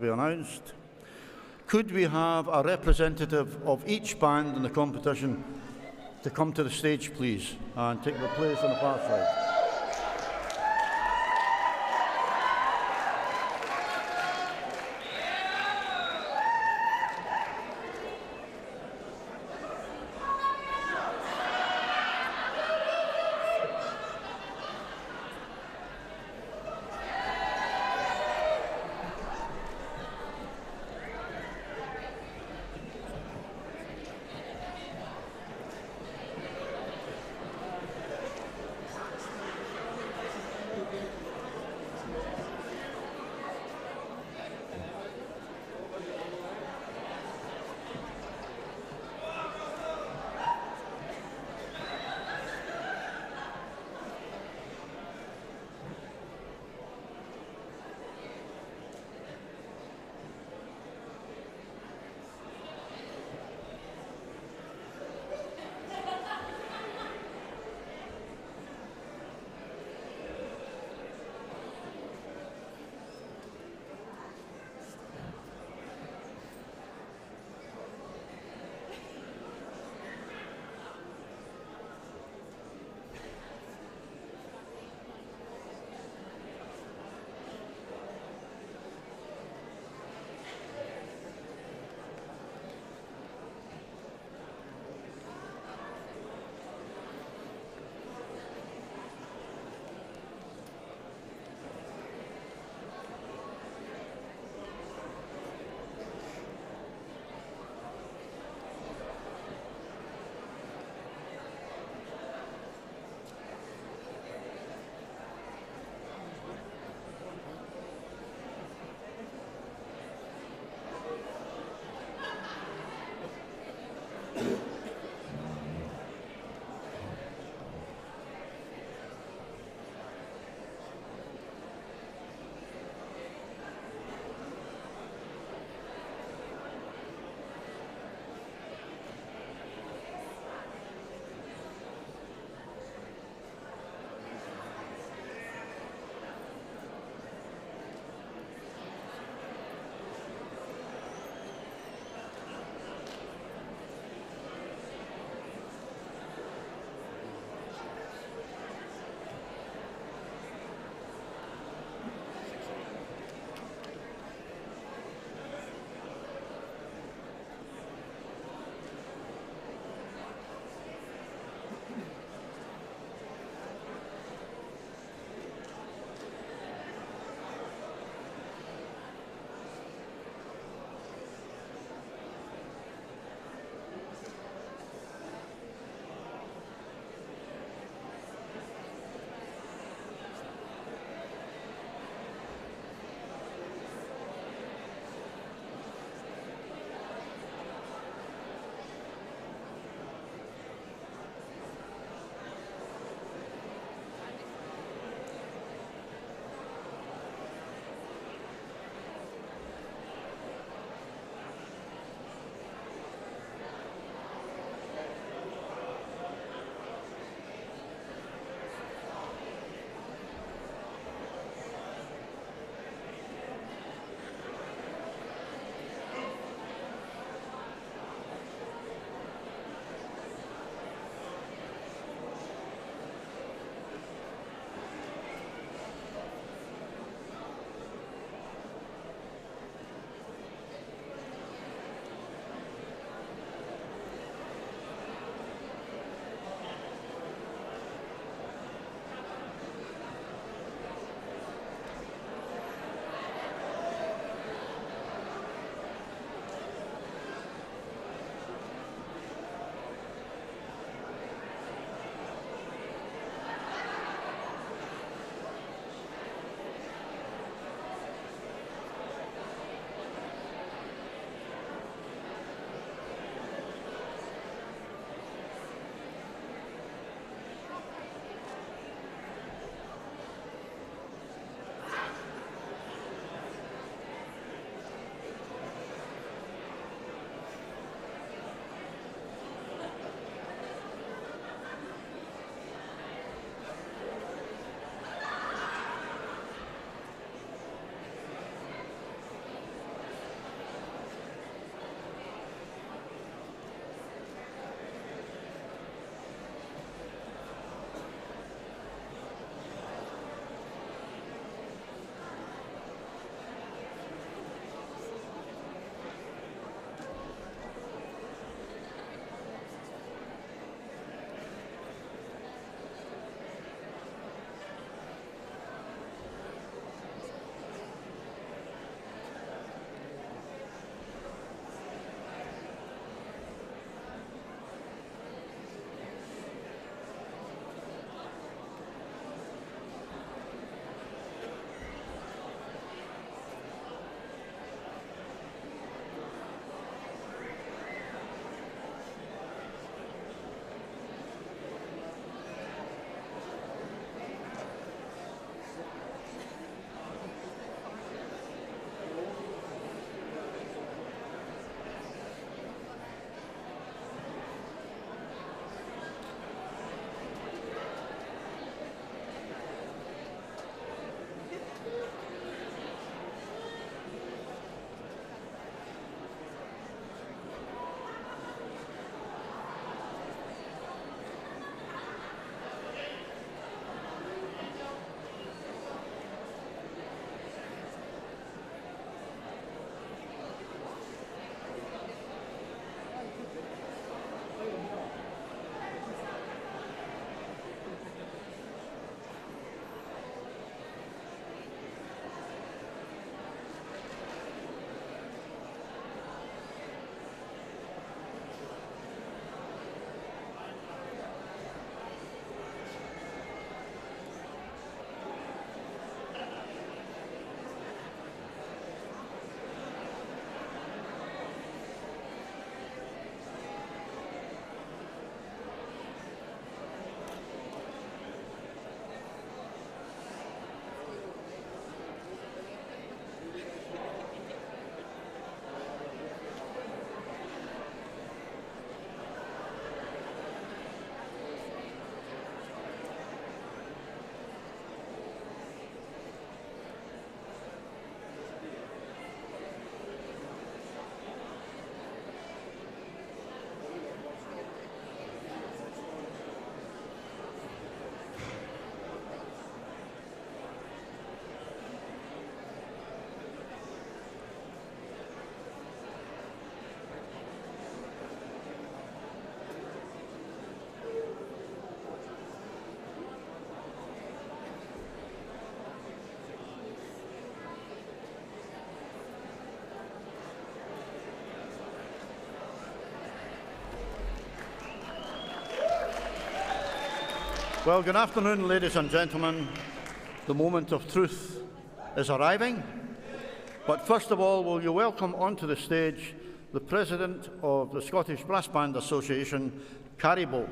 be announced. Could we have a representative of each band in the competition to come to the stage, please, and take their place on the far side? Well, good afternoon, ladies and gentlemen. The moment of truth is arriving. But first of all, will you welcome onto the stage the President of the Scottish Brass Band Association, Carrie Bowles.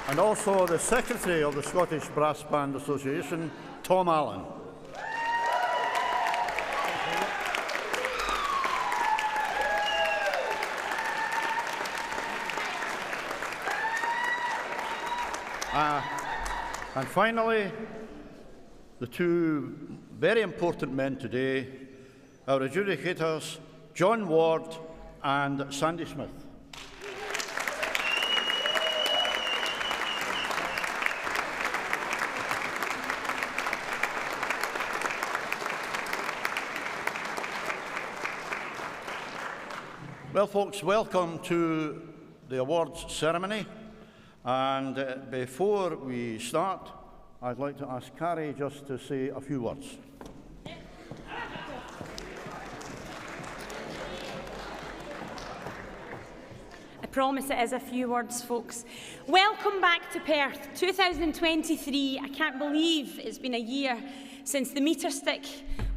And also the Secretary of the Scottish Brass Band Association, Tom Allen. And finally, the two very important men today, our adjudicators, John Ward and Sandy Smith. Well, folks, welcome to the awards ceremony. And before we start, I'd like to ask Carrie just to say a few words. I promise it is a few words, folks. Welcome back to Perth, 2023. I can't believe it's been a year since the meter stick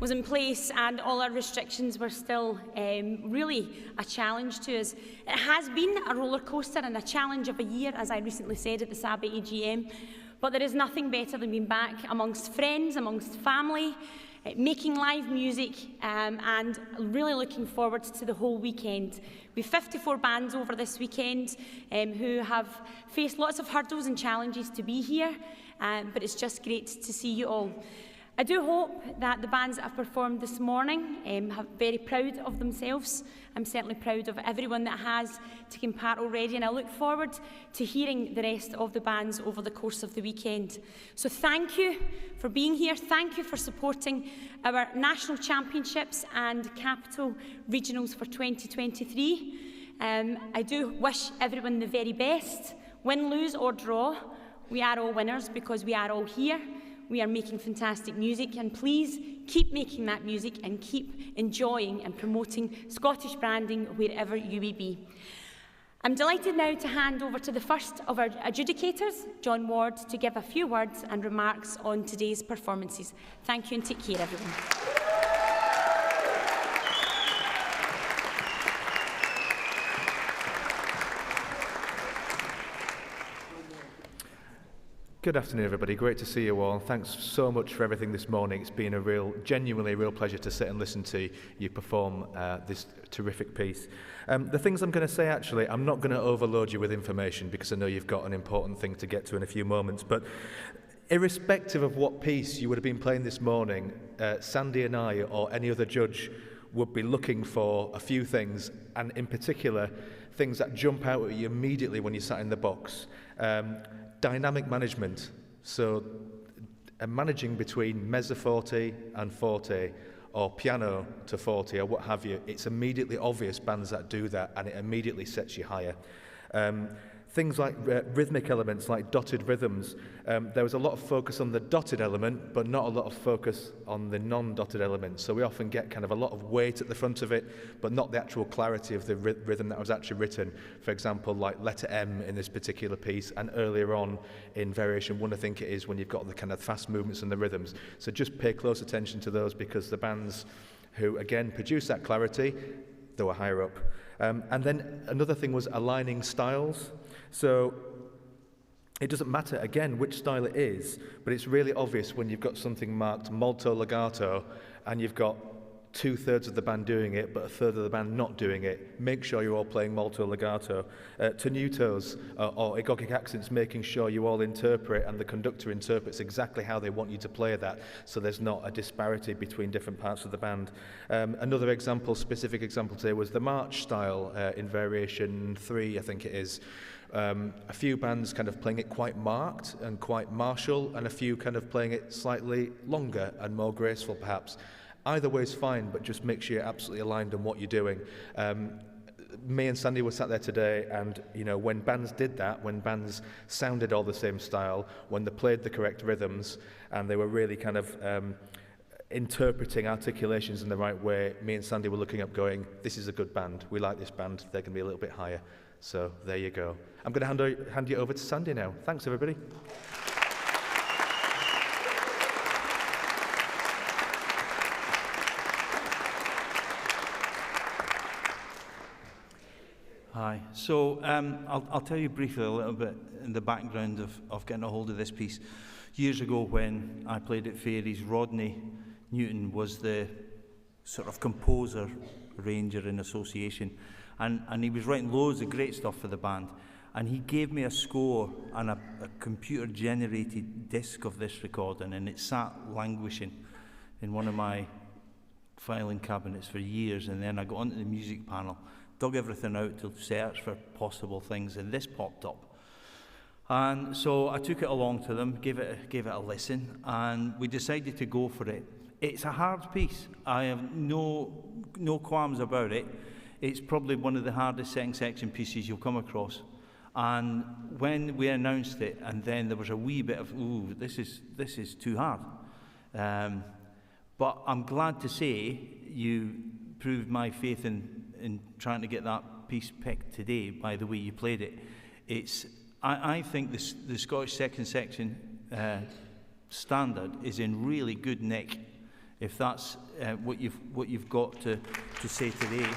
was in place and all our restrictions were still really a challenge to us. It has been a roller coaster and a challenge of a year, as I recently said at the SABA AGM, but there is nothing better than being back amongst friends, amongst family, making live music and really looking forward to the whole weekend. We have 54 bands over this weekend who have faced lots of hurdles and challenges to be here, but it's just great to see you all. I do hope that the bands that have performed this morning are very proud of themselves. I'm certainly proud of everyone that has taken part already, and I look forward to hearing the rest of the bands over the course of the weekend. So thank you for being here. Thank you for supporting our national championships and capital regionals for 2023. I do wish everyone the very best. Win, lose or draw, we are all winners because we are all here. We are making fantastic music, and please keep making that music and keep enjoying and promoting Scottish branding wherever you may be. I'm delighted now to hand over to the first of our adjudicators, John Ward, to give a few words and remarks on today's performances. Thank you and take care, everyone. Good afternoon, everybody. Great to see you all. Thanks so much for everything this morning. It's been genuinely a real pleasure to sit and listen to you perform this terrific piece. The things I'm going to say, actually, I'm not going to overload you with information because I know you've got an important thing to get to in a few moments. But irrespective of what piece you would have been playing this morning, Sandy and I, or any other judge, would be looking for a few things, and in particular, things that jump out at you immediately when you sat in the box. Dynamic management, so managing between mezzo forte and forte, or piano to forte, or what have you. It's immediately obvious bands that do that, and it immediately sets you higher. Things like rhythmic elements, like dotted rhythms. There was a lot of focus on the dotted element, but not a lot of focus on the non-dotted element. So we often get kind of a lot of weight at the front of it, but not the actual clarity of the rhythm that was actually written. For example, like letter M in this particular piece, and earlier on in variation 1, I think it is, when you've got the kind of fast movements and the rhythms. So just pay close attention to those, because the bands who, again, produce that clarity, they were higher up. And then another thing was aligning styles. So it doesn't matter, again, which style it is, but it's really obvious when you've got something marked molto legato and you've got 2/3 of the band doing it, but 1/3 of the band not doing it. Make sure you're all playing molto legato. Tenutos or agogic accents, making sure you all interpret and the conductor interprets exactly how they want you to play that, so there's not a disparity between different parts of the band. Another example, specific example today, was the march style in variation 3, I think it is. A few bands kind of playing it quite marked and quite martial, and a few kind of playing it slightly longer and more graceful, perhaps. Either way is fine, but just make sure you're absolutely aligned on what you're doing. Me and Sandy were sat there today, and when bands did that, when bands sounded all the same style, when they played the correct rhythms, and they were really kind of interpreting articulations in the right way, me and Sandy were looking up going, this is a good band, we like this band, they're going to be a little bit higher. So there you go. I'm going to hand you over to Sandy now. Thanks, everybody. Hi. So I'll tell you briefly a little bit in the background of getting a hold of this piece. Years ago when I played at Fairies, Rodney Newton was the sort of composer, arranger in association, and he was writing loads of great stuff for the band. And he gave me a score and a computer-generated disc of this recording, and it sat languishing in one of my filing cabinets for years. And then I got onto the music panel, dug everything out to search for possible things, and this popped up. And so I took it along to them, gave it a listen, and we decided to go for it. It's a hard piece. I have no qualms about it. It's probably one of the hardest second section pieces you'll come across. And when we announced it, and then there was a wee bit of, ooh, this is too hard. But I'm glad to say you proved my faith in trying to get that piece picked today by the way you played it. I think the Scottish second section standard is in really good nick, if that's what you've got to say today.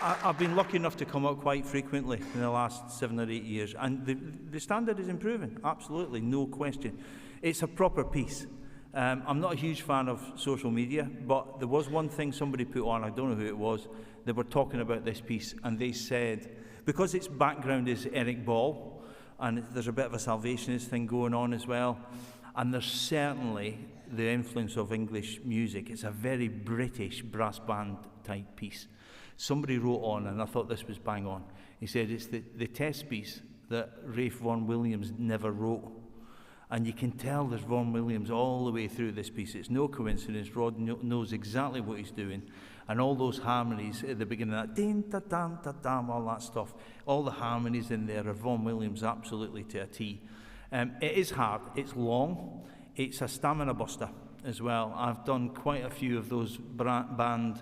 I've been lucky enough to come up quite frequently in the last 7 or 8 years, and the standard is improving, absolutely, no question. It's a proper piece. I'm not a huge fan of social media, but there was one thing somebody put on, I don't know who it was, they were talking about this piece, and they said, because its background is Eric Ball, and there's a bit of a Salvationist thing going on as well, and there's certainly the influence of English music. It's a very British brass band type piece. Somebody wrote on, and I thought this was bang on, he said it's the test piece that Ralph Vaughan Williams never wrote. And you can tell there's Vaughan Williams all the way through this piece. It's no coincidence. Rod knows exactly what he's doing. And all those harmonies at the beginning, that din, da, dam, da, dam, all that stuff, all the harmonies in there are Vaughan Williams absolutely to a T. It is hard. It's long. It's a stamina buster as well. I've done quite a few of those band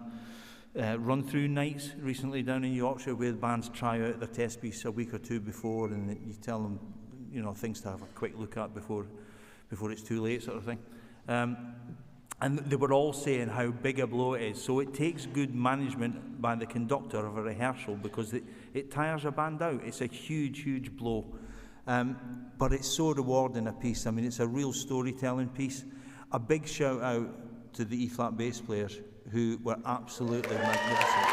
run-through nights recently down in Yorkshire where the bands try out their test piece a week or two before, and you tell them, you know, things to have a quick look at before it's too late, sort of thing. And they were all saying how big a blow it is. So it takes good management by the conductor of a rehearsal, because it tires a band out. It's a huge, huge blow. But it's so rewarding a piece. I mean, it's a real storytelling piece. A big shout out to the E-flat bass players who were absolutely magnificent.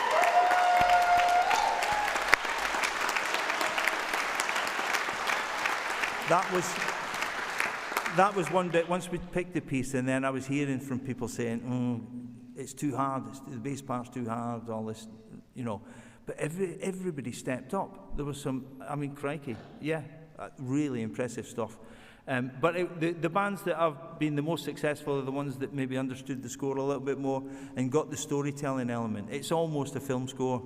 That was one bit. Once we picked the piece, and then I was hearing from people saying, it's too hard, the bass part's too hard, all this, you know. But everybody stepped up. There was some, I mean, crikey, yeah, really impressive stuff. But the bands that have been the most successful are the ones that maybe understood the score a little bit more and got the storytelling element. It's almost a film score,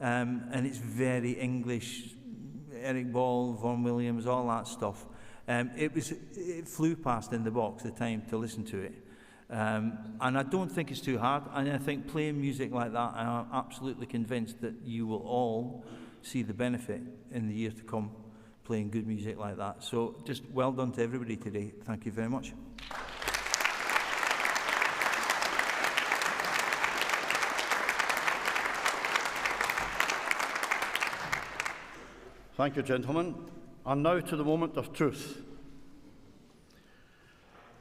and it's very English, Eric Ball, Vaughan Williams, all that stuff. It flew past in the box the time to listen to it. And I don't think it's too hard. And I think playing music like that, I'm absolutely convinced that you will all see the benefit in the years to come playing good music like that. So just well done to everybody today. Thank you very much. Thank you, gentlemen. And now to the moment of truth.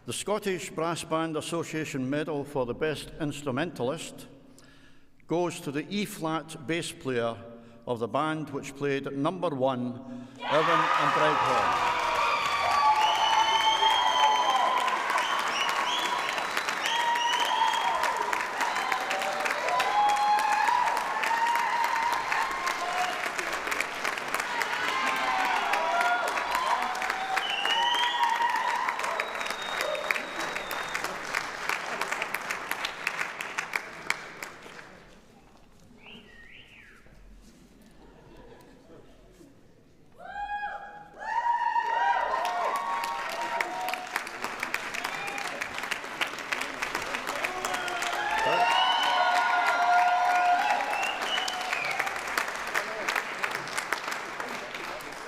The Scottish Brass Band Association Medal for the Best Instrumentalist goes to the E-flat bass player of the band which played at number 1, Irvine and Bridehall.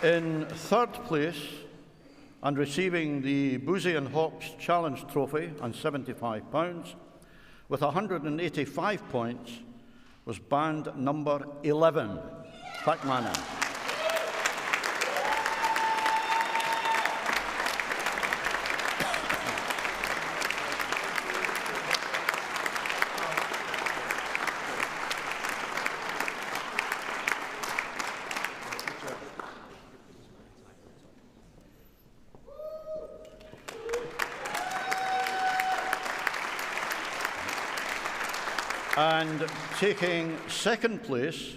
In third place, and receiving the Boozy and Hawks Challenge Trophy and £75, with 185 points, was band number 11, Thackmannan. And taking second place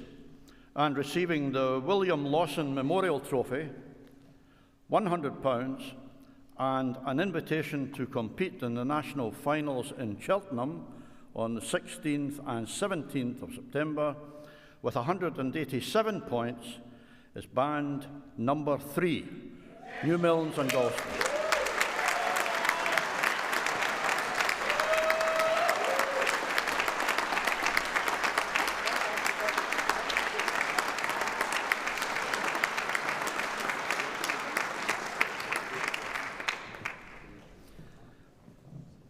and receiving the William Lawson Memorial Trophy, £100, and an invitation to compete in the national finals in Cheltenham on the 16th and 17th of September, with 187 points, is band number 3, New Milnes and Galston.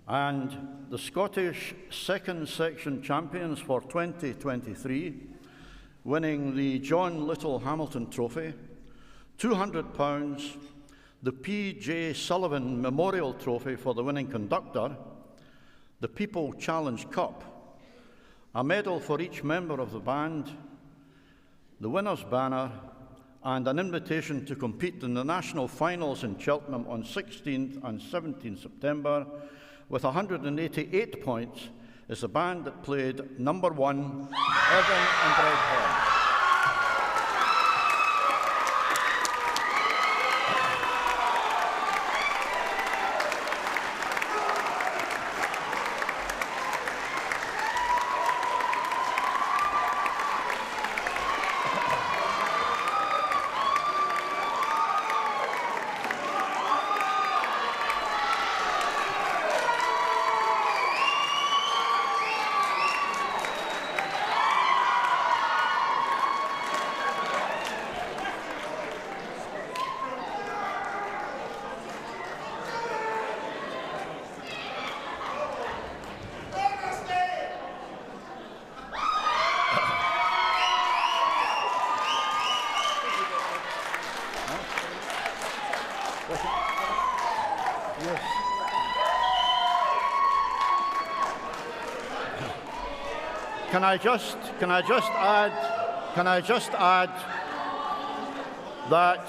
And the Scottish second section champions for 2023, winning the John Little Hamilton Trophy, £200, the P.J. Sullivan Memorial Trophy for the winning conductor, the People Challenge Cup, a medal for each member of the band, the winner's banner, and an invitation to compete in the national finals in Cheltenham on 16th and 17th September, with 188 points, is the band that played number 1, Evan and Redhorn. Can I just add that